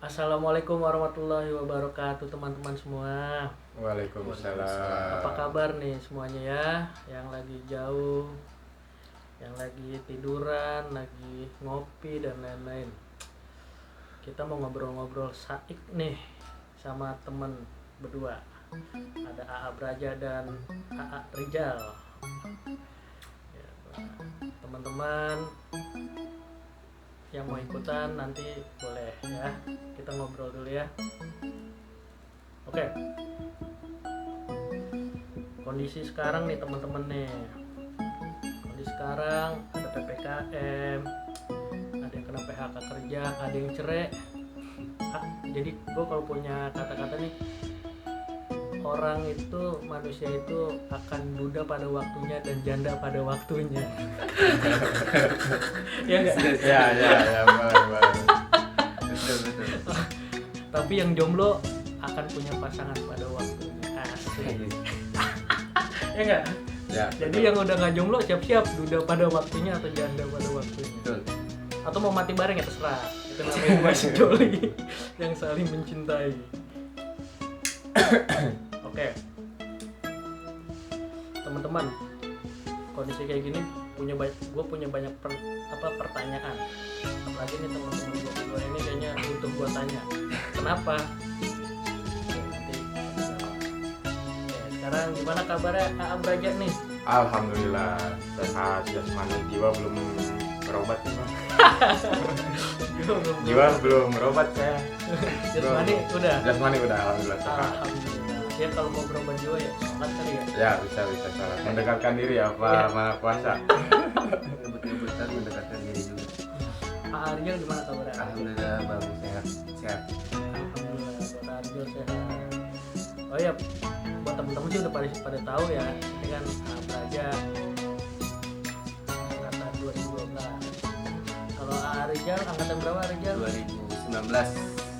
Assalamualaikum warahmatullahi wabarakatuh teman-teman semua. Waalaikumsalam. Apa kabar nih semuanya ya? Yang lagi jauh, yang lagi tiduran, lagi ngopi dan lain-lain. Kita mau ngobrol-ngobrol saik nih sama temen berdua. Ada AA Braja dan AA Rijal. Ya, teman-teman yang mau ikutan nanti boleh ya, kita ngobrol dulu ya. Oke, kondisi sekarang nih teman-teman nih, kondisi sekarang ada PPKM, ada yang kena PHK kerja, ada yang cerai. Jadi gue kalau punya kata-kata nih, orang itu, manusia itu akan duda pada waktunya dan janda pada waktunya. Ya enggak? Ya, boleh. Betul. Tapi yang jomblo akan punya pasangan pada waktunya. Asik. Ya enggak? Ya. Jadi yang udah nggak jomblo siap-siap duda pada waktunya atau janda pada waktunya. Betul. Atau mau mati bareng ya terserah. Itu namanya masih joli yang saling mencintai. Oke. Teman-teman, kondisi kayak gini gue punya banyak pertanyaan. Apalagi nih teman-teman gue berdua ini kayaknya butuh gue tanya. Kenapa? Oke, nanti jawab. Oke, sekarang gimana kabarnya AA Braja nih? Alhamdulillah sehat, jasmani, jiwa belum berobat nih, Bang. Jiwa belum berobat saya. Jasmani udah. Jasmani udah, alhamdulillah sehat. Alhamdulillah. Ya kalau mau berobat jiwa ya sholat kali ya. Ya, bisa salah. Mendekatkan diri apa Iya. mana puasa. Ngebut-ngebutan mendekatkan diri dulu. Pak Arjel gimana kabarnya? Alhamdulillah bang sehat. Alhamdulillah buat Arjel sehat. Oh ya, buat temen-temen sih udah pada tahu ya, ini kan Braja angkatan 2012. Kalau Arjel angkatan berapa Arjel? 2019.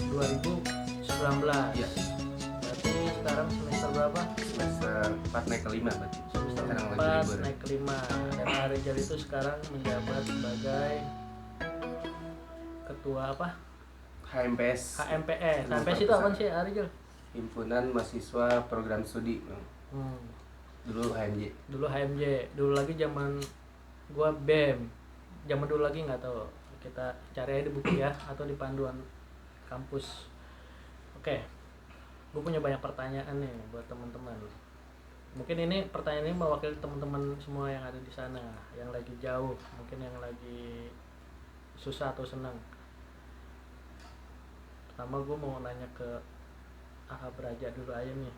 2019. Iya. Berarti sekarang semester berapa? Semester 4 naik ke 5 berarti. Semester Sekarang lagi 4 libur. naik ke 5. Dan Arjel itu sekarang menjabat sebagai ketua apa? HMPS. HMPS. HMPS itu apa sih Arjel? Himpunan Mahasiswa Program Studi. Bang. Dulu HMJ. Dulu HMJ, dulu lagi zaman gua BEM, zaman dulu lagi nggak tahu, kita cari aja di buku ya atau di panduan kampus. Oke, gue punya banyak pertanyaan nih buat teman-teman. Mungkin ini pertanyaan ini mewakili teman-teman semua yang ada di sana, yang lagi jauh, mungkin yang lagi susah atau senang. Pertama gue mau nanya ke AA Braja dulu aja nih.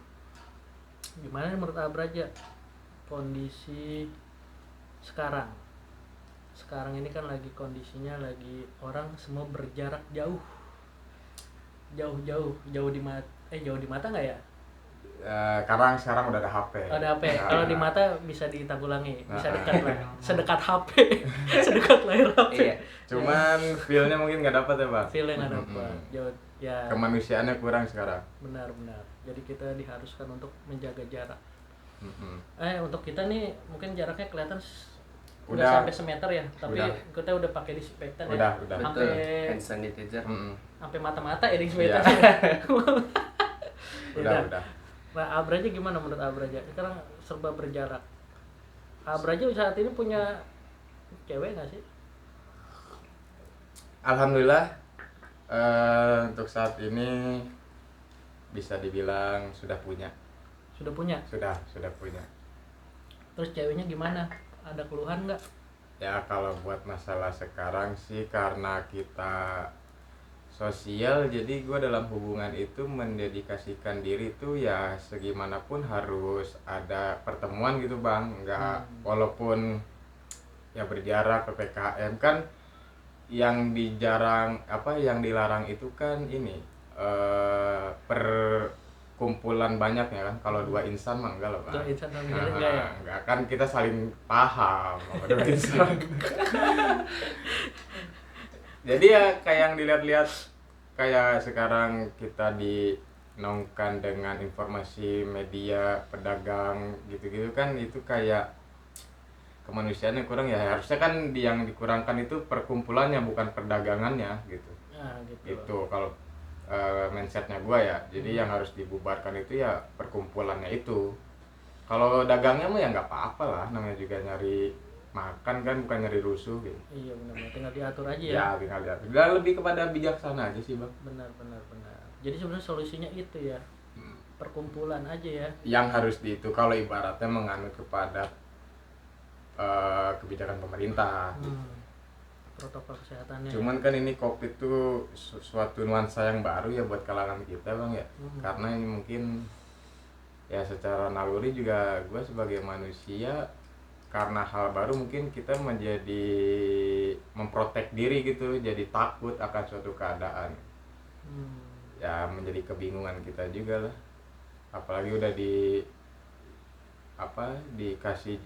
Gimana nih menurut AA Braja kondisi sekarang? Sekarang ini kan lagi kondisinya lagi orang semua berjarak jauh di mata nggak ya? Sekarang udah ada HP. Ada HP. Nah, Kalau di mata bisa ditanggulangi, bisa dekat lah, sedekat HP, sedekat layar HP. Iya. Cuman feel-nya mungkin nggak dapat ya, Bang. Feel yang ada apa? Jauh ya. Kemanusiaannya kurang sekarang. Benar. Jadi kita diharuskan untuk menjaga jarak. Mm-mm. Untuk kita nih mungkin jaraknya kelihatan Udah. nggak sampai semeter ya, tapi Udah. kita udah pakai disinfektan ya. Udah. Betul. Sampai Hand sanitizer. Mm-mm. sampai mata-mata ya disinfektan. Udah. Nah, Abraja gimana menurut Abraja? Sekarang serba berjarak. Abraja saat ini punya cewek nggak sih? Alhamdulillah untuk saat ini bisa dibilang sudah punya. Sudah punya. Sudah punya. Terus ceweknya gimana? Ada keluhan nggak? Ya kalau buat masalah sekarang sih karena kita sosial, jadi gue dalam hubungan itu mendedikasikan diri tuh ya segimanapun harus ada pertemuan gitu, Bang. Enggak, walaupun ya berjarak PPKM kan yang yang dilarang itu kan ini perkumpulan banyak ya kan. Kalau dua insan mah enggak loh, Bang. Dua insan sama sekali enggak ya? Enggak kan, kita saling paham sama dua insan. Jadi ya kayak yang dilihat-lihat, kayak sekarang kita dinongkan dengan informasi media pedagang gitu-gitu kan, itu kayak kemanusiaannya kurang ya. Harusnya kan yang dikurangkan itu perkumpulannya bukan perdagangannya gitu. Nah, gitu. Itu kalau mindsetnya gue ya. Jadi yang harus dibubarkan itu ya perkumpulannya itu. Kalau dagangnya mah ya nggak apa-apa lah, namanya juga nyari makan kan, bukan nyari rusuh gitu. Iya benar, tinggal diatur aja ya. Ya tinggal diatur. Dan lebih kepada bijaksana aja sih bang. Benar. Jadi sebenarnya solusinya itu ya, perkumpulan aja ya. Yang harus itu kalau ibaratnya menganut kepada kebijakan pemerintah. Protokol kesehatannya. Cuman kan ini COVID tuh suatu nuansa yang baru ya buat kalangan kita bang ya. Karena ini mungkin ya secara naluri juga gue sebagai manusia, karena hal baru mungkin kita menjadi memprotek diri gitu, jadi takut akan suatu keadaan. Ya menjadi kebingungan kita juga lah, apalagi udah dikasih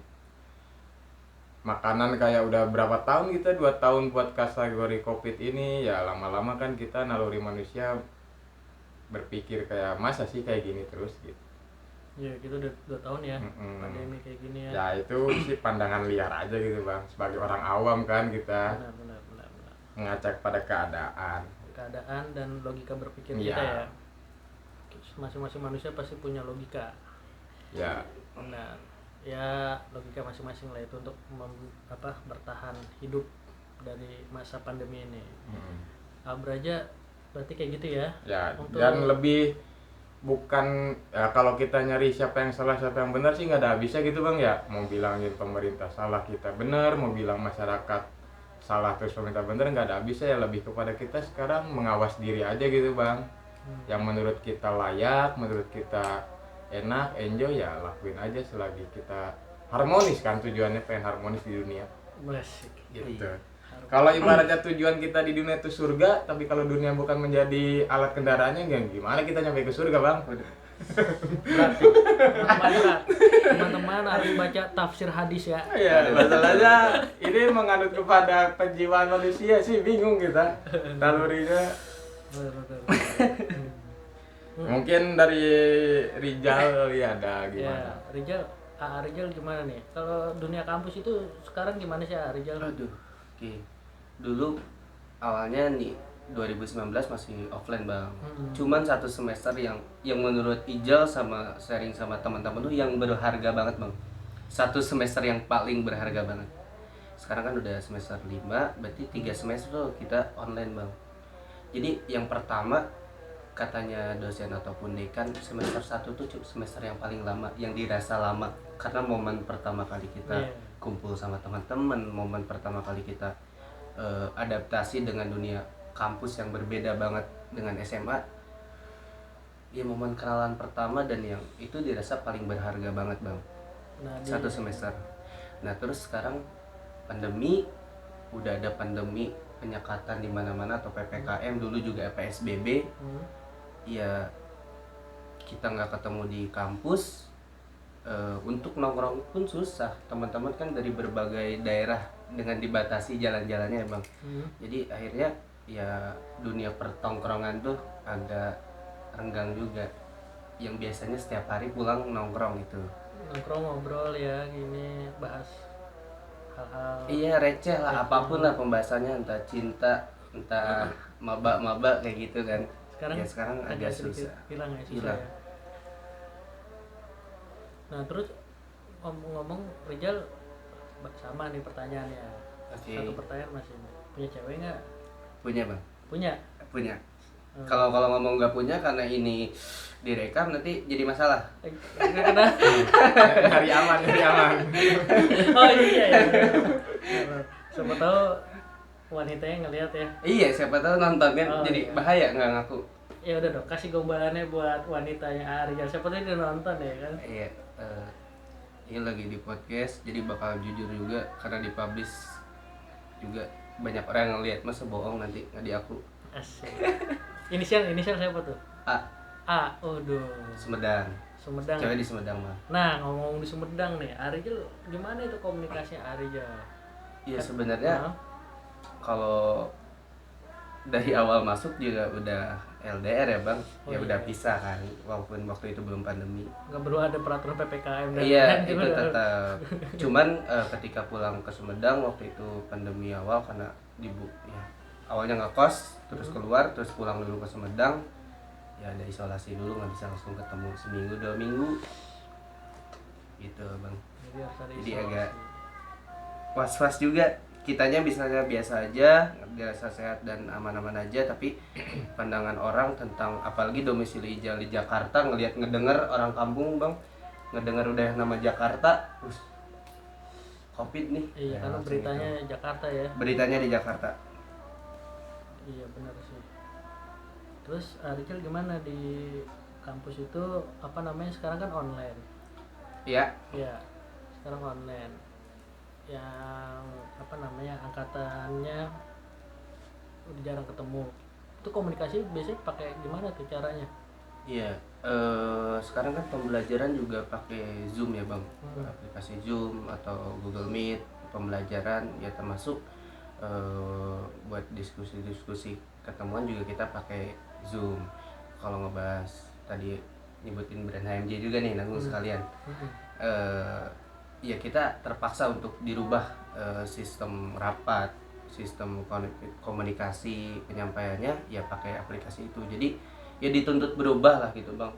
makanan kayak udah berapa tahun kita 2 tahun buat kategori COVID ini, ya lama-lama kan kita naluri manusia berpikir kayak masa sih kayak gini terus gitu. Ya kita udah 2 tahun ya pandemi kayak gini ya. Ya itu sih pandangan liar aja gitu bang, sebagai orang awam kan kita Benar. mengacak pada keadaan Dan logika berpikir Iya. kita ya. Masing-masing manusia pasti punya logika. ya. Nah, ya logika masing-masing lah itu untuk bertahan hidup dari masa pandemi ini. Abraja berarti kayak gitu ya. Ya, untuk... dan lebih bukan ya, kalau kita nyari siapa yang salah siapa yang benar sih nggak ada habisnya gitu bang ya. Mau bilangin pemerintah salah kita benar, mau bilang masyarakat salah terus pemerintah benar, nggak ada habisnya. Ya lebih kepada kita sekarang mengawas diri aja gitu bang. Yang menurut kita layak, menurut kita enak, enjoy ya lakuin aja selagi kita harmonis kan, tujuannya pengen harmonis di dunia. Asik. Gitu. Kalau ibaratnya tujuan kita di dunia itu surga, tapi kalau dunia bukan menjadi alat kendaraannya, gimana kita nyampe ke surga bang? Berarti teman-teman harus baca tafsir hadis ya. Ya masalahnya ini menganut kepada penjiwaan manusia sih, bingung kita nalurinya. Mungkin dari Rijal ya ada gimana? Ya, Rijal gimana nih? Kalau dunia kampus itu sekarang gimana sih Rijal? Aduh, oke. Dulu awalnya nih 2019 masih offline bang. Cuman satu semester yang menurut Ijal sama sharing sama teman-teman tuh yang berharga banget bang. Satu semester yang paling berharga banget. Sekarang kan udah semester 5, berarti 3 semester tuh kita online bang. Jadi yang pertama katanya dosen ataupun dekan, semester 1 tuh semester yang paling lama, yang dirasa lama karena momen pertama kali kita kumpul sama teman-teman, momen pertama kali kita adaptasi dengan dunia kampus yang berbeda banget dengan SMA. Ya momen kenalan pertama dan yang itu dirasa paling berharga banget bang. Satu semester. Nah terus sekarang pandemi, udah ada pandemi, penyekatan di mana-mana atau PPKM, dulu juga PSBB. Ya kita nggak ketemu di kampus, untuk nongkrong pun susah. Teman-teman kan dari berbagai daerah dengan dibatasi jalan-jalannya bang. Jadi akhirnya ya dunia pertongkrongan tuh agak renggang juga. Yang biasanya setiap hari pulang nongkrong itu. Nongkrong ngobrol ya gini, bahas hal-hal. Iya receh lah, apapun lah pembahasannya, entah cinta, entah maba-maba kayak gitu kan. Sekarang agak susah. Hilang ya, susah ya. Nah terus ngomong-ngomong Rijal, sama nih pertanyaannya. Satu pertanyaan masih, punya cewek nggak? Punya bang. Punya. Kalau ngomong nggak punya karena ini direkam nanti jadi masalah. Kenapa? Hari aman. Oh iya. Siapa tahu wanitanya ngelihat ya. Iya, siapa tahu nonton kan, jadi bahaya nggak ngaku. Ya udah dong, kasih gombalannya buat wanitanya Rijal. Siapa tahu dia nonton ya kan? Iya. Ini lagi di podcast, jadi bakal jujur juga karena dipublish juga banyak orang yang ngeliat, masa bohong nanti nggak di aku. Asik. Inisial siapa tuh? A. Sumedang. Cewek di Sumedang mah. Nah ngomong di Sumedang nih, Rijal gimana itu komunikasinya Rijal? Iya sebenarnya kalau dari awal masuk juga udah LDR ya bang, udah pisah kan, walaupun waktu itu belum pandemi. Nggak perlu ada peraturan PPKM dan iya itu tetap. Cuman ketika pulang ke Sumedang waktu itu pandemi awal karena awalnya ngekos terus keluar terus pulang dulu ke Sumedang, ya ada isolasi dulu, nggak bisa langsung ketemu seminggu 2 minggu gitu bang. Jadi harus ada Jadi isolasi. agak was-was juga, kitanya bisanya biasa aja, biasa sehat dan aman-aman aja, tapi pandangan orang tentang apalagi domisili Ijal di Jakarta, ngedenger orang kampung bang, ngedenger udah nama Jakarta, COVID nih. Iya, Ya, karena langsung beritanya itu. Jakarta ya. Beritanya di Jakarta. Iya benar sih. Terus Rizal gimana di kampus itu, apa namanya, sekarang kan online. Iya. Ya, sekarang online. Yang apa namanya, angkatannya udah jarang ketemu. Itu komunikasi biasanya pakai gimana tuh caranya? Iya. Sekarang kan pembelajaran juga pakai Zoom ya bang, aplikasi Zoom atau Google Meet pembelajaran ya, termasuk buat diskusi-diskusi ketemuan juga kita pakai Zoom. Kalau ngebahas tadi nyebutin brand HMJ juga nih nanggung sekalian, ya kita terpaksa untuk dirubah sistem rapat, sistem komunikasi penyampaiannya ya pakai aplikasi itu. Jadi ya dituntut berubah lah gitu bang,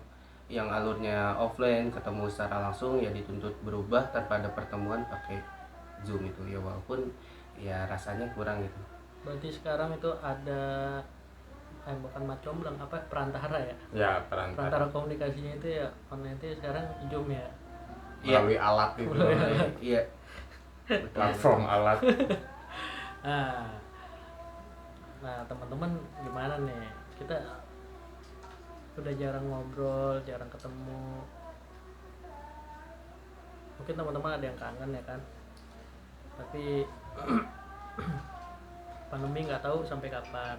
yang alurnya offline ketemu secara langsung ya dituntut berubah tanpa ada pertemuan pakai Zoom itu ya, walaupun ya rasanya kurang gitu. Berarti sekarang itu ada bukan macomblang, apa, perantara ya? Ya, perantara Perantara komunikasinya itu ya online itu sekarang Zoom ya. melalui alat itu, Iya. platform alat. Nah teman-teman gimana nih, kita udah jarang ngobrol, jarang ketemu, mungkin teman-teman ada yang kangen ya kan, tapi pandemi nggak tahu sampai kapan.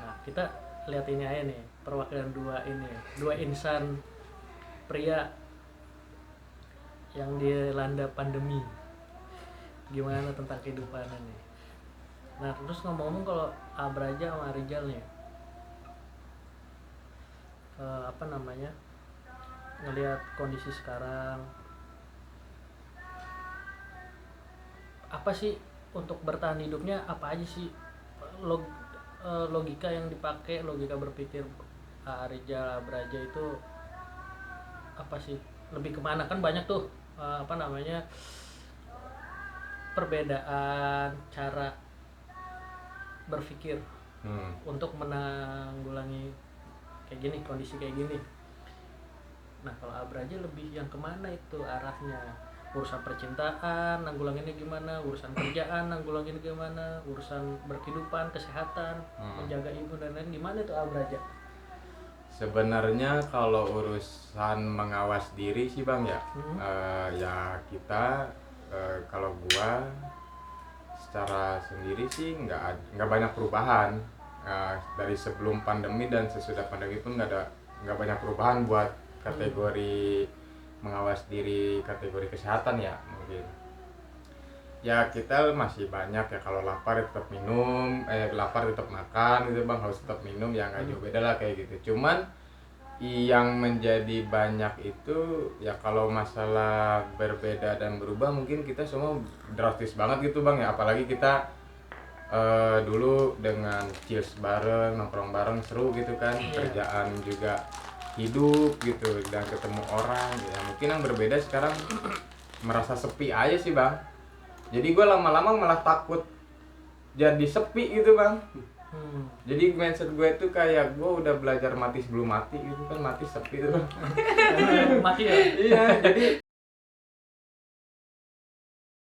Nah kita lihat ini aja nih, perwakilan dua insan pria yang dilanda pandemi, gimana tentang kehidupannya nih. Nah terus ngomong-ngomong, kalau Abraja sama Rizal nih, apa namanya, ngelihat kondisi sekarang, apa sih untuk bertahan hidupnya, apa aja sih logika yang dipakai, logika berpikir Rizal Abraja itu apa sih, lebih kemana? Kan banyak tuh apa namanya, perbedaan cara berpikir untuk menanggulangi kayak gini, kondisi kayak gini. Nah kalau Abraja lebih yang kemana itu arahnya, urusan percintaan nanggulanginnya gimana, urusan kerjaan nanggulanginnya gimana, urusan berkehidupan, kesehatan, menjaga ibu dan lain, gimana itu Abraja? Sebenarnya kalau urusan mengawas diri sih bang ya, ya kita kalau gua secara sendiri sih nggak banyak perubahan. Dari sebelum pandemi dan sesudah pandemi pun nggak banyak perubahan buat kategori mengawas diri, kategori kesehatan ya mungkin. Ya kita masih banyak ya, kalau lapar tetap minum, lapar tetap makan gitu bang, harus tetap minum ya, nggak jauh beda lah kayak gitu. Cuman yang menjadi banyak itu ya kalau masalah berbeda dan berubah, mungkin kita semua drastis banget gitu bang ya, apalagi kita dulu dengan cheers bareng, nongkrong bareng seru gitu kan, kerjaan juga hidup gitu dan ketemu orang ya. Mungkin yang berbeda sekarang merasa sepi aja sih bang. Jadi gue lama-lama malah takut jadi sepi gitu bang. Jadi mindset gue itu kayak gue udah belajar mati sebelum mati gitu kan, mati sepi gitu bang. Mati ya? Iya, jadi